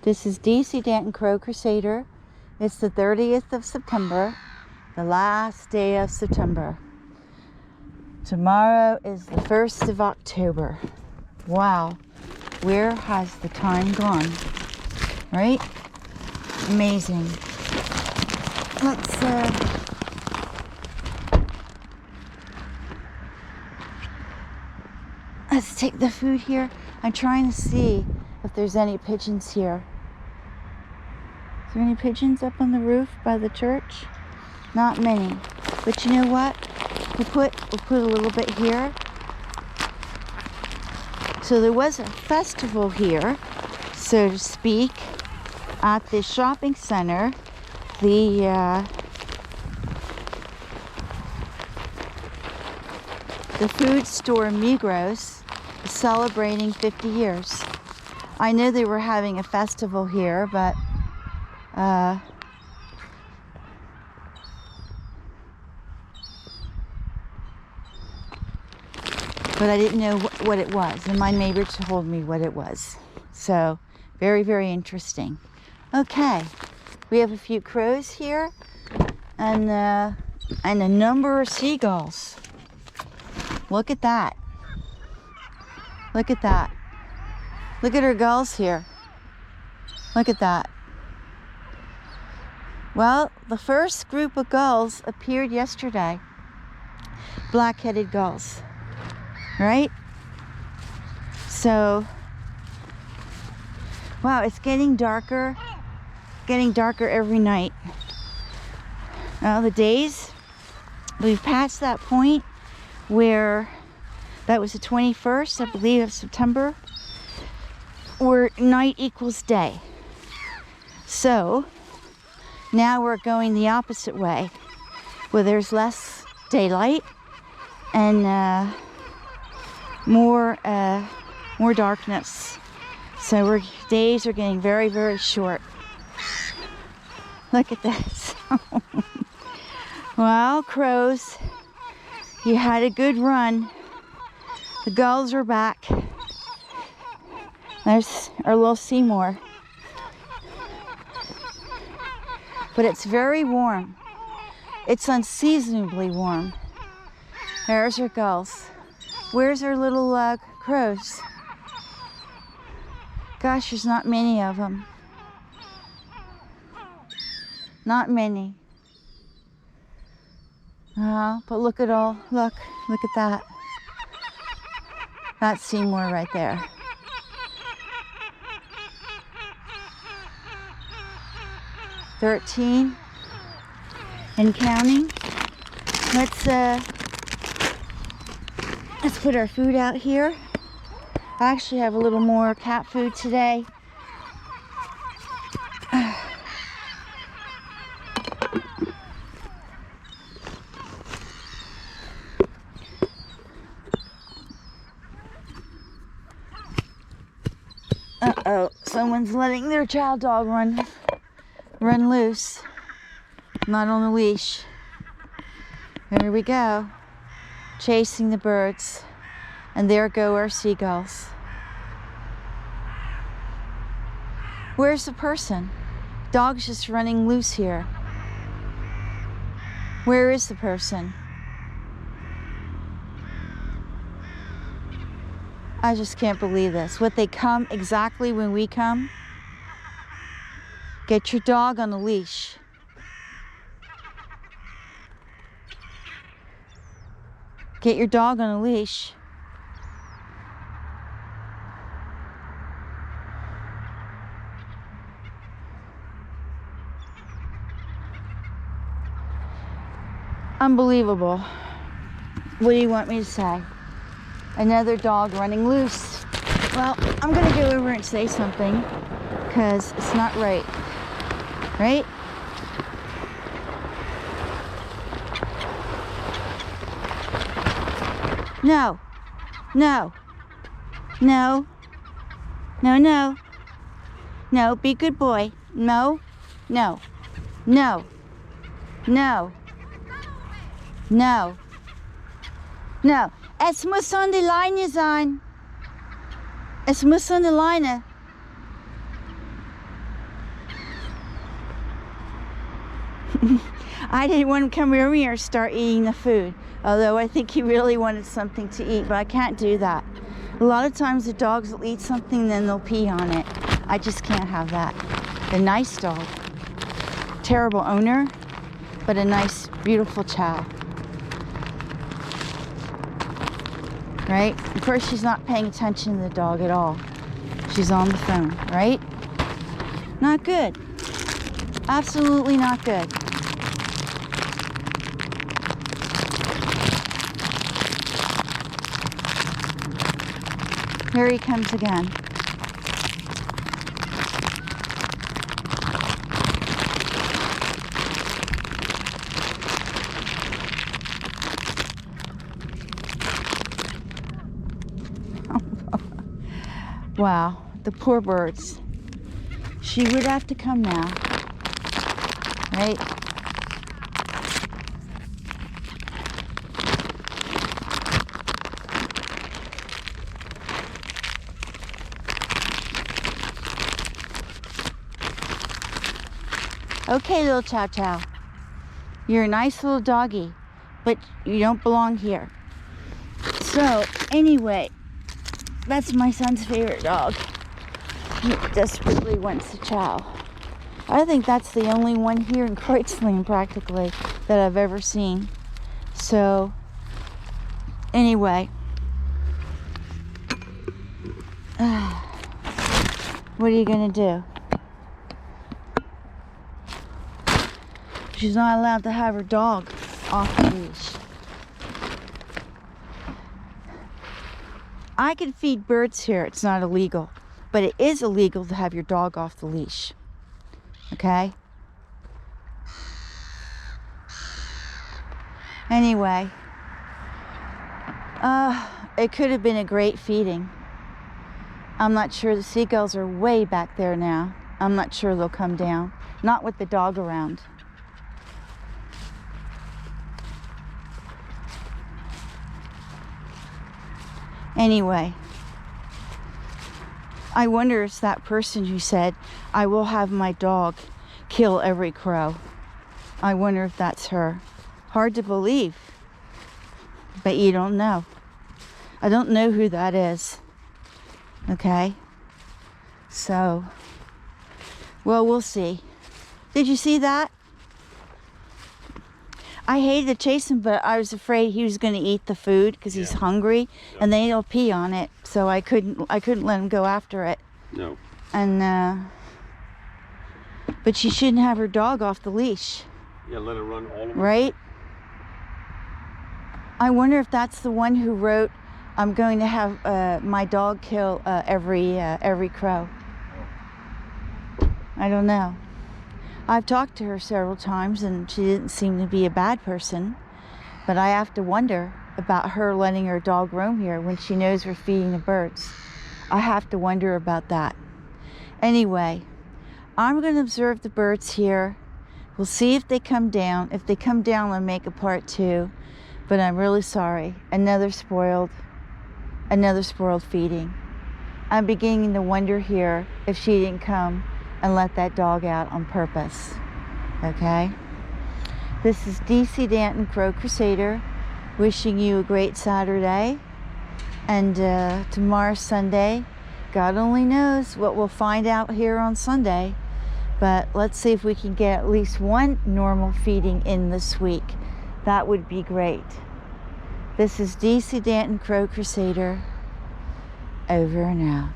This is DC Danton Crow Crusader. It's the 30th of September, the last day of September. Tomorrow is the 1st of October. Wow, where has the time gone? Right? Amazing. Let's take the food here. I'm trying to see if there's any pigeons here. Is there any pigeons up on the roof by the church? Not many. But you know what? We'll put a little bit here. So there was a festival here, so to speak, at the shopping center. The food store Migros is celebrating 50 years. I know they were having a festival here, but I didn't know what it was, and my neighbor told me what it was. So, very, very interesting. Okay, we have a few crows here, and a number of seagulls. Look at that. Look at that. Look at our gulls here. Look at that. Well, the first group of gulls appeared yesterday. Black-headed gulls. Right? So, wow, it's getting darker every night. The days, we've passed that point where that was the 21st, I believe, of September, where night equals day. So, now we're going the opposite way, where there's less daylight and more darkness. So days are getting very, very short. Look at this. Well, crows, you had a good run. The gulls are back. There's our little Seymour. But it's very warm. It's unseasonably warm. There's our gulls. Where's our little crows? Gosh, there's not many of them. Not many. But look at look at that. That's Seymour right there. $13 and counting. Let's put our food out here. I actually have a little more cat food today. Uh-oh, someone's letting their child dog run loose. Not on the leash. There we go. Chasing the birds. And there go our seagulls. Where's the person? Dog's just running loose here. Where is the person? I just can't believe this. Would they come exactly when we come? Get your dog on a leash. Get your dog on a leash. Unbelievable. What do you want me to say? Another dog running loose. Well, I'm gonna go over and say something because it's not right. Right? No. No. No. No, no. No, be a good boy. No. No. No. No. No. No. Es muss an die Leine sein. Es muss an die Leine. I didn't want him to come over here and start eating the food. Although I think he really wanted something to eat, but I can't do that. A lot of times the dogs will eat something, then they'll pee on it. I just can't have that. A nice dog. Terrible owner, but a nice, beautiful chow. Right? Of course, she's not paying attention to the dog at all. She's on the phone, right? Not good. Absolutely not good. Here he comes again. Wow, the poor birds. She would have to come now, right? Okay, little Chow Chow. You're a nice little doggy, but you don't belong here. So, anyway, that's my son's favorite dog. He desperately wants a chow. I think that's the only one here in Kreuzlingen, practically, that I've ever seen. So, anyway. What are you gonna do? She's not allowed to have her dog off the leash. I can feed birds here. It's not illegal. But it is illegal to have your dog off the leash. Okay? Anyway. It could have been a great feeding. I'm not sure. The seagulls are way back there now. I'm not sure they'll come down. Not with the dog around. Anyway, I wonder if it's that person who said, I will have my dog kill every crow. I wonder if that's her. Hard to believe, but you don't know. I don't know who that is. Okay? So, well, we'll see. Did you see that? I hated to chase him, but I was afraid he was going to eat the food because he's hungry, and then he'll pee on it. So I couldn't let him go after it. No. And but she shouldn't have her dog off the leash. Yeah, let her run all over. Right? I wonder if that's the one who wrote, "I'm going to have my dog kill every crow." I don't know. I've talked to her several times and she didn't seem to be a bad person, but I have to wonder about her letting her dog roam here when she knows we're feeding the birds. I have to wonder about that. Anyway, I'm going to observe the birds here. We'll see if they come down. If they come down, I'll make a part 2, but I'm really sorry. Another spoiled feeding. I'm beginning to wonder here if she didn't come and let that dog out on purpose. Okay? This is DC Danton, Crow Crusader, wishing you a great Saturday. And tomorrow's Sunday. God only knows what we'll find out here on Sunday. But let's see if we can get at least one normal feeding in this week. That would be great. This is DC Danton, Crow Crusader. Over and out.